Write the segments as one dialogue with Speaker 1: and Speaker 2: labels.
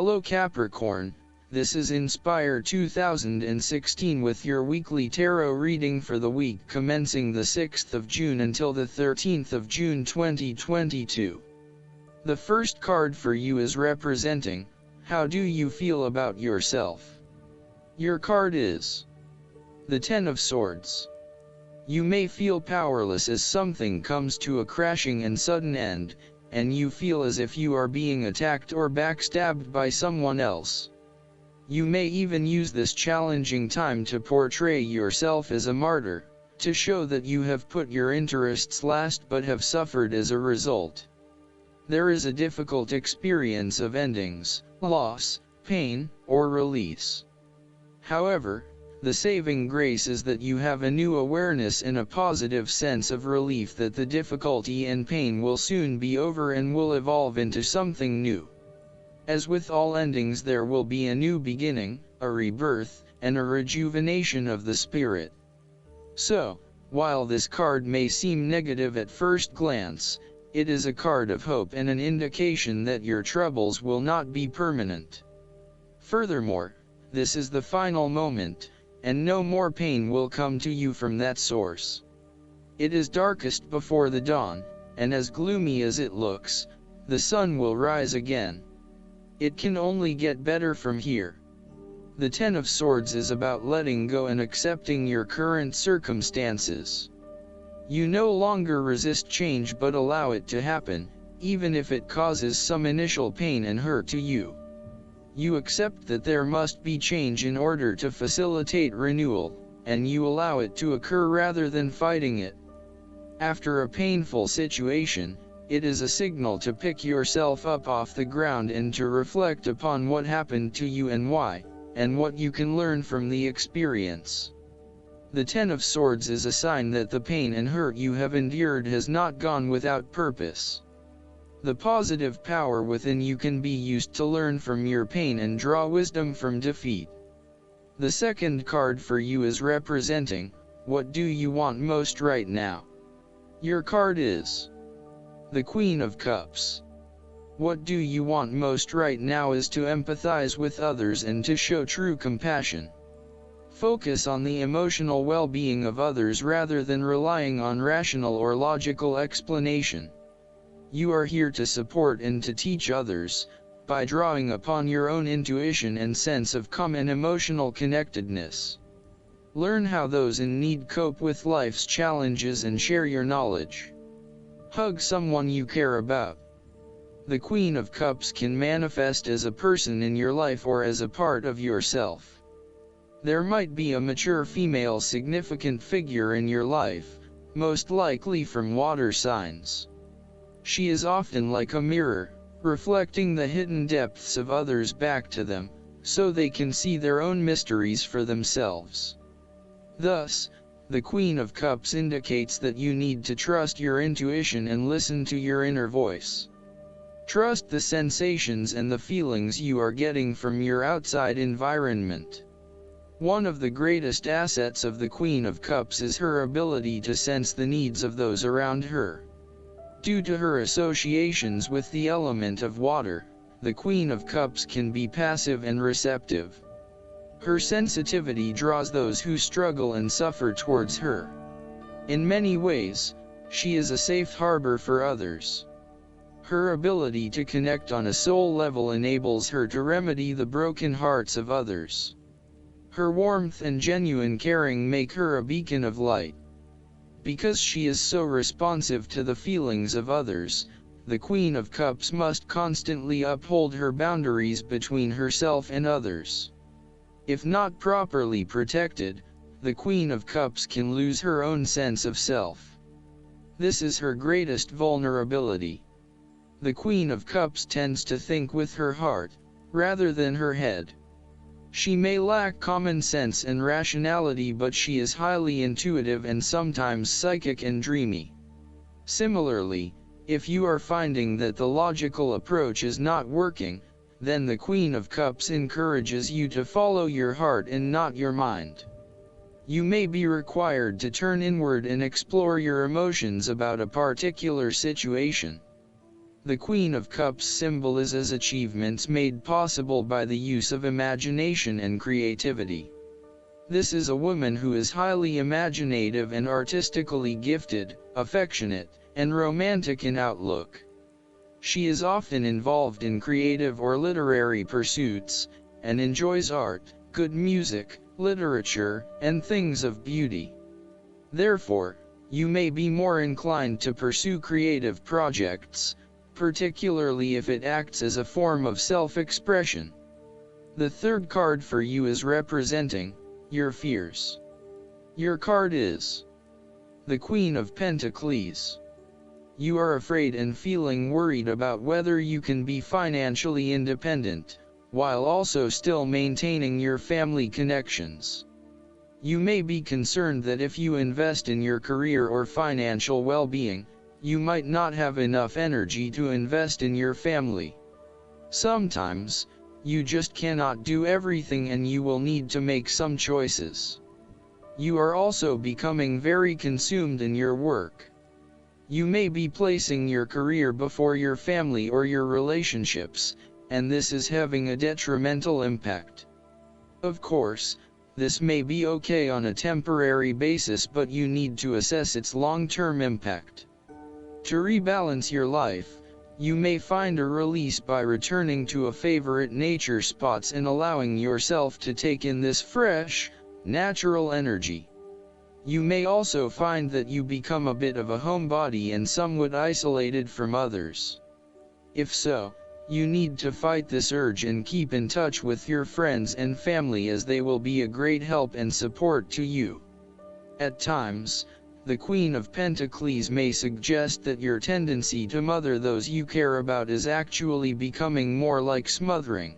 Speaker 1: Hello Capricorn, this is Inspire 2016 with your weekly tarot reading for the week commencing the 6th of June until the 13th of June 2022. The first card for you is representing, how do you feel about yourself? Your card is the Ten of Swords. You may feel powerless as something comes to a crashing and sudden end, and you feel as if you are being attacked or backstabbed by someone else. You may even use this challenging time to portray yourself as a martyr, to show that you have put your interests last but have suffered as a result. There is a difficult experience of endings, loss, pain, or release. However, the saving grace is that you have a new awareness and a positive sense of relief that the difficulty and pain will soon be over and will evolve into something new. As with all endings, there will be a new beginning, a rebirth, and a rejuvenation of the spirit. So, while this card may seem negative at first glance, it is a card of hope and an indication that your troubles will not be permanent. Furthermore, this is the final moment, and no more pain will come to you from that source. It is darkest before the dawn, and as gloomy as it looks, the sun will rise again. It can only get better from here. The Ten of Swords is about letting go and accepting your current circumstances. You no longer resist change but allow it to happen, even if it causes some initial pain and hurt to you. You accept that there must be change in order to facilitate renewal, and you allow it to occur rather than fighting it. After a painful situation, it is a signal to pick yourself up off the ground and to reflect upon what happened to you and why, and what you can learn from the experience. The Ten of Swords is a sign that the pain and hurt you have endured has not gone without purpose. The positive power within you can be used to learn from your pain and draw wisdom from defeat. The second card for you is representing, what do you want most right now? Your card is the Queen of Cups. What do you want most right now is to empathize with others and to show true compassion. Focus on the emotional well-being of others rather than relying on rational or logical explanation. You are here to support and to teach others, by drawing upon your own intuition and sense of common emotional connectedness. Learn how those in need cope with life's challenges and share your knowledge. Hug someone you care about. The Queen of Cups can manifest as a person in your life or as a part of yourself. There might be a mature female significant figure in your life, most likely from water signs. She is often like a mirror, reflecting the hidden depths of others back to them, so they can see their own mysteries for themselves. Thus, the Queen of Cups indicates that you need to trust your intuition and listen to your inner voice. Trust the sensations and the feelings you are getting from your outside environment. One of the greatest assets of the Queen of Cups is her ability to sense the needs of those around her. Due to her associations with the element of water, the Queen of Cups can be passive and receptive. Her sensitivity draws those who struggle and suffer towards her. In many ways, she is a safe harbor for others. Her ability to connect on a soul level enables her to remedy the broken hearts of others. Her warmth and genuine caring make her a beacon of light. Because she is so responsive to the feelings of others, the Queen of Cups must constantly uphold her boundaries between herself and others. If not properly protected, the Queen of Cups can lose her own sense of self. This is her greatest vulnerability. The Queen of Cups tends to think with her heart, rather than her head. She may lack common sense and rationality, but she is highly intuitive and sometimes psychic and dreamy. Similarly, if you are finding that the logical approach is not working, then the Queen of Cups encourages you to follow your heart and not your mind. You may be required to turn inward and explore your emotions about a particular situation. The Queen of Cups symbolizes achievements made possible by the use of imagination and creativity. This is a woman who is highly imaginative and artistically gifted, affectionate, and romantic in outlook. She is often involved in creative or literary pursuits, and enjoys art, good music, literature, and things of beauty. Therefore, you may be more inclined to pursue creative projects, particularly if it acts as a form of self-expression. The third card for you is representing your fears. Your card is the Queen of Pentacles. You are afraid and feeling worried about whether you can be financially independent, while also still maintaining your family connections. You may be concerned that if you invest in your career or financial well-being, you might not have enough energy to invest in your family. Sometimes, you just cannot do everything and you will need to make some choices. You are also becoming very consumed in your work. You may be placing your career before your family or your relationships, and this is having a detrimental impact. Of course, this may be okay on a temporary basis, but you need to assess its long-term impact. To rebalance your life, you may find a release by returning to a favorite nature spots and allowing yourself to take in this fresh, natural energy. You may also find that you become a bit of a homebody and somewhat isolated from others. If so, you need to fight this urge and keep in touch with your friends and family, as they will be a great help and support to you. At times, the Queen of Pentacles may suggest that your tendency to mother those you care about is actually becoming more like smothering.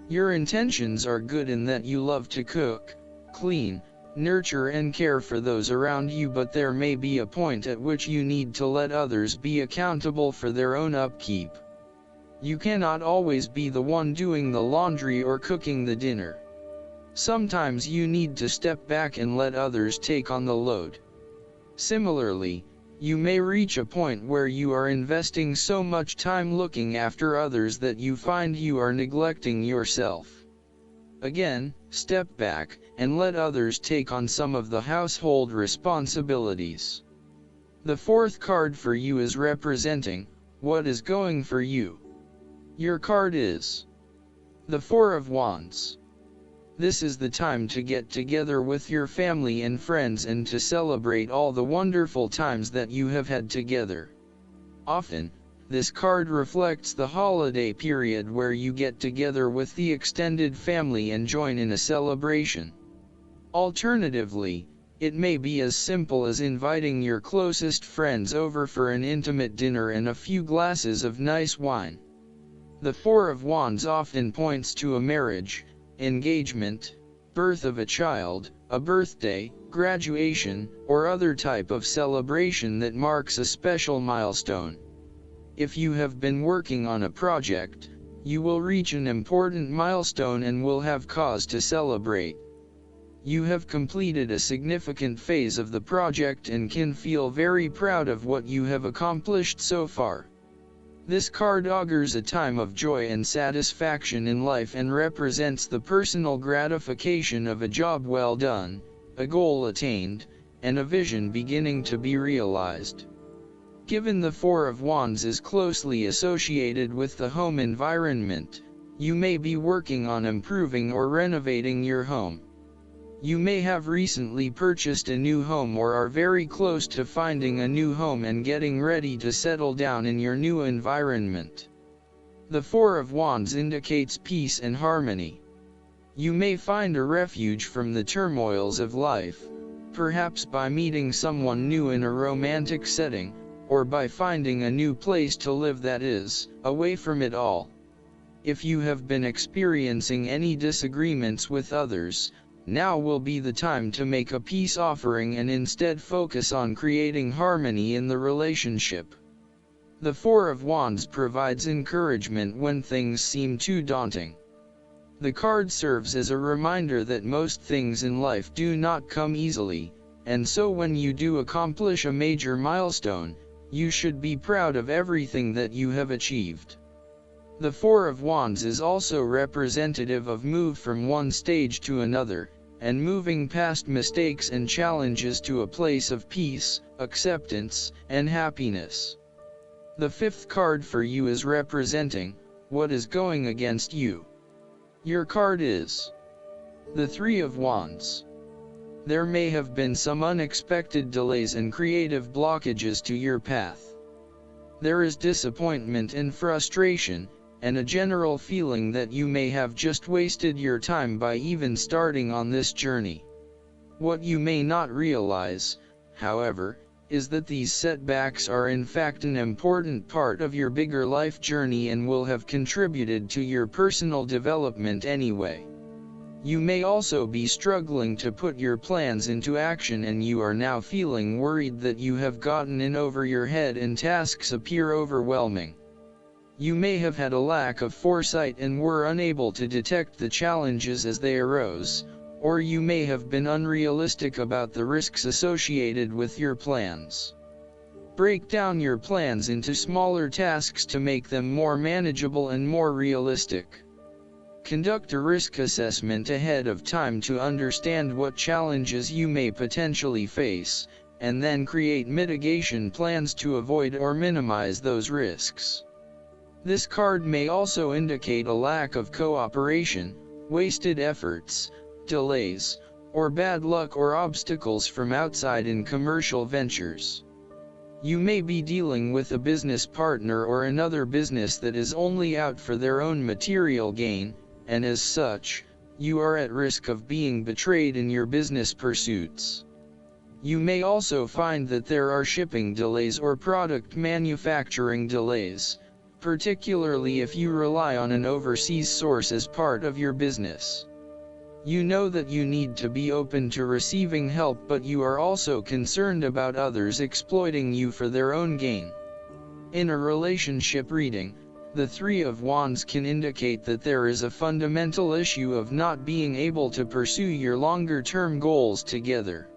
Speaker 1: Your intentions are good in that you love to cook, clean, nurture and care for those around you, but there may be a point at which you need to let others be accountable for their own upkeep. You cannot always be the one doing the laundry or cooking the dinner. Sometimes you need to step back and let others take on the load. Similarly, you may reach a point where you are investing so much time looking after others that you find you are neglecting yourself. Again, step back, and let others take on some of the household responsibilities. The fourth card for you is representing what is going for you. Your card is the Four of Wands. This is the time to get together with your family and friends and to celebrate all the wonderful times that you have had together. Often, this card reflects the holiday period where you get together with the extended family and join in a celebration. Alternatively, it may be as simple as inviting your closest friends over for an intimate dinner and a few glasses of nice wine. The Four of Wands often points to a marriage, engagement, birth of a child, a birthday, graduation, or other type of celebration that marks a special milestone. If you have been working on a project, you will reach an important milestone and will have cause to celebrate. You have completed a significant phase of the project and can feel very proud of what you have accomplished so far. This card augurs a time of joy and satisfaction in life and represents the personal gratification of a job well done, a goal attained, and a vision beginning to be realized. Given the Four of Wands is closely associated with the home environment, you may be working on improving or renovating your home. You may have recently purchased a new home or are very close to finding a new home and getting ready to settle down in your new environment. The Four of Wands indicates peace and harmony. You may find a refuge from the turmoils of life, perhaps by meeting someone new in a romantic setting, or by finding a new place to live that is, away from it all. If you have been experiencing any disagreements with others, now will be the time to make a peace offering and instead focus on creating harmony in the relationship. The Four of Wands provides encouragement when things seem too daunting. The card serves as a reminder that most things in life do not come easily, and so when you do accomplish a major milestone, You should be proud of everything that you have achieved. The Four of Wands is also representative of move from one stage to another, and moving past mistakes and challenges to a place of peace, acceptance, and happiness. The fifth card for you is representing what is going against you. Your card is the Three of Wands. There may have been some unexpected delays and creative blockages to your path. There is disappointment and frustration, and a general feeling that you may have just wasted your time by even starting on this journey. What you may not realize, however, is that these setbacks are in fact an important part of your bigger life journey and will have contributed to your personal development anyway. You may also be struggling to put your plans into action, and you are now feeling worried that you have gotten in over your head and tasks appear overwhelming. You may have had a lack of foresight and were unable to detect the challenges as they arose, or you may have been unrealistic about the risks associated with your plans. Break down your plans into smaller tasks to make them more manageable and more realistic. Conduct a risk assessment ahead of time to understand what challenges you may potentially face, and then create mitigation plans to avoid or minimize those risks. This card may also indicate a lack of cooperation, wasted efforts, delays, or bad luck or obstacles from outside in commercial ventures. You may be dealing with a business partner or another business that is only out for their own material gain, and as such, you are at risk of being betrayed in your business pursuits. You may also find that there are shipping delays or product manufacturing delays, particularly if you rely on an overseas source as part of your business. You know that you need to be open to receiving help, but you are also concerned about others exploiting you for their own gain. In a relationship reading, the Three of Wands can indicate that there is a fundamental issue of not being able to pursue your longer-term goals together.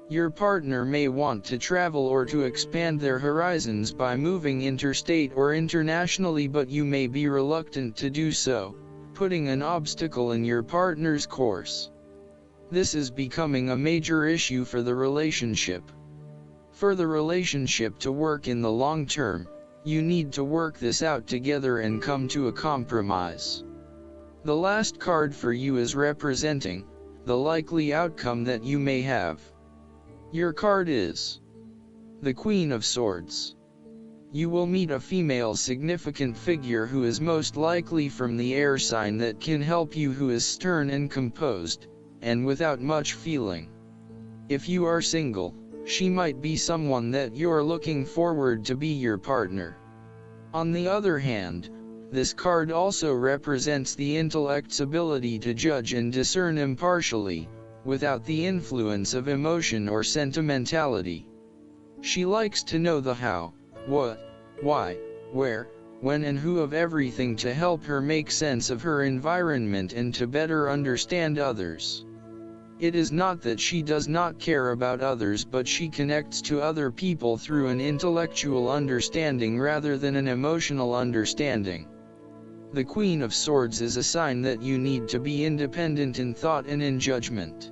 Speaker 1: Your partner may want to travel or to expand their horizons by moving interstate or internationally, but you may be reluctant to do so, putting an obstacle in your partner's course. This is becoming a major issue for the relationship. For the relationship to work in the long term, you need to work this out together and come to a compromise. The last card for you is representing the likely outcome that you may have. Your card is the Queen of Swords. You will meet a female significant figure who is most likely from the air sign that can help you, who is stern and composed, and without much feeling. If you are single, she might be someone that you're looking forward to be your partner. On the other hand, this card also represents the intellect's ability to judge and discern impartially, without the influence of emotion or sentimentality. She likes to know the how, what, why, where, when and who of everything to help her make sense of her environment and to better understand others. It is not that she does not care about others, but she connects to other people through an intellectual understanding rather than an emotional understanding. The Queen of Swords is a sign that you need to be independent in thought and in judgment.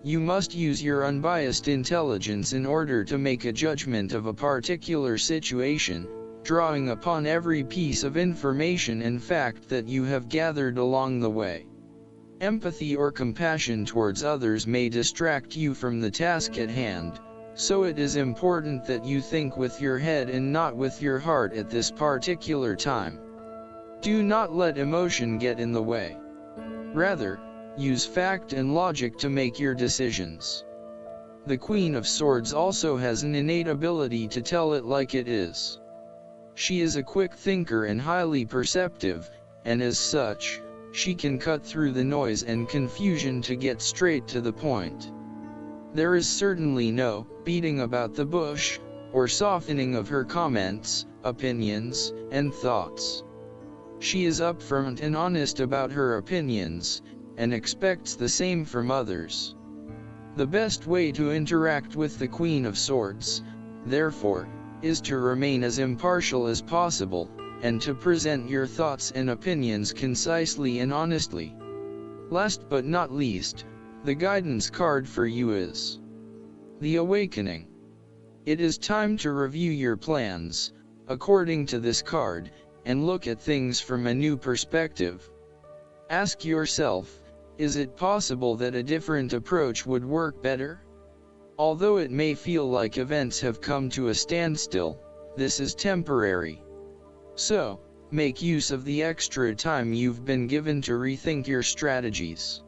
Speaker 1: You must use your unbiased intelligence in order to make a judgment of a particular situation, drawing upon every piece of information and fact that you have gathered along the way. Empathy or compassion towards others may distract you from the task at hand, so it is important that you think with your head and not with your heart at this particular time. Do not let emotion get in the way. Rather, use fact and logic to make your decisions. The Queen of Swords also has an innate ability to tell it like it is. She is a quick thinker and highly perceptive, and as such, she can cut through the noise and confusion to get straight to the point. There is certainly no beating about the bush, or softening of her comments, opinions, and thoughts. She is upfront and honest about her opinions, and expects the same from others. The best way to interact with the Queen of Swords, therefore, is to remain as impartial as possible, and to present your thoughts and opinions concisely and honestly. Last but not least, the guidance card for you is the Awakening. It is time to review your plans, according to this card, and look at things from a new perspective. Ask yourself, is it possible that a different approach would work better? Although it may feel like events have come to a standstill, this is temporary. So, make use of the extra time you've been given to rethink your strategies.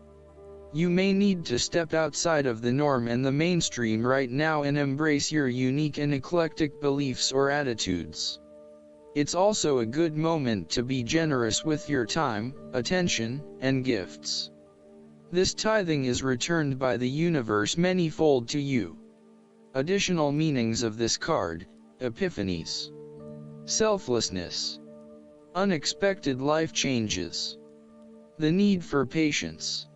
Speaker 1: You may need to step outside of the norm and the mainstream right now and embrace your unique and eclectic beliefs or attitudes. It's also a good moment to be generous with your time, attention, and gifts. This tithing is returned by the universe manyfold to you. Additional meanings of this card: epiphanies, selflessness, unexpected life changes, the need for patience,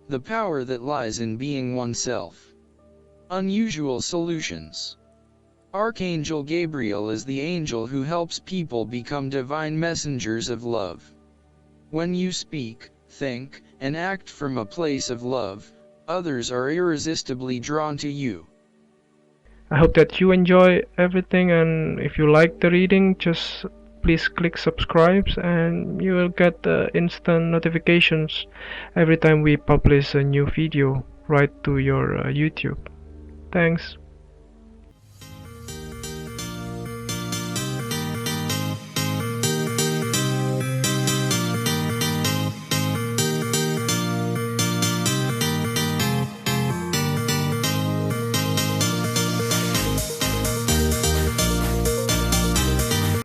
Speaker 1: the power that lies in being oneself, unusual solutions. Archangel Gabriel is the angel who helps people become divine messengers of love. When you speak, think, and act from a place of love, others are irresistibly drawn to you.
Speaker 2: I hope that you enjoy everything, and if you like the reading, just please click subscribe and you will get instant notifications every time we publish a new video right to your YouTube. Thanks.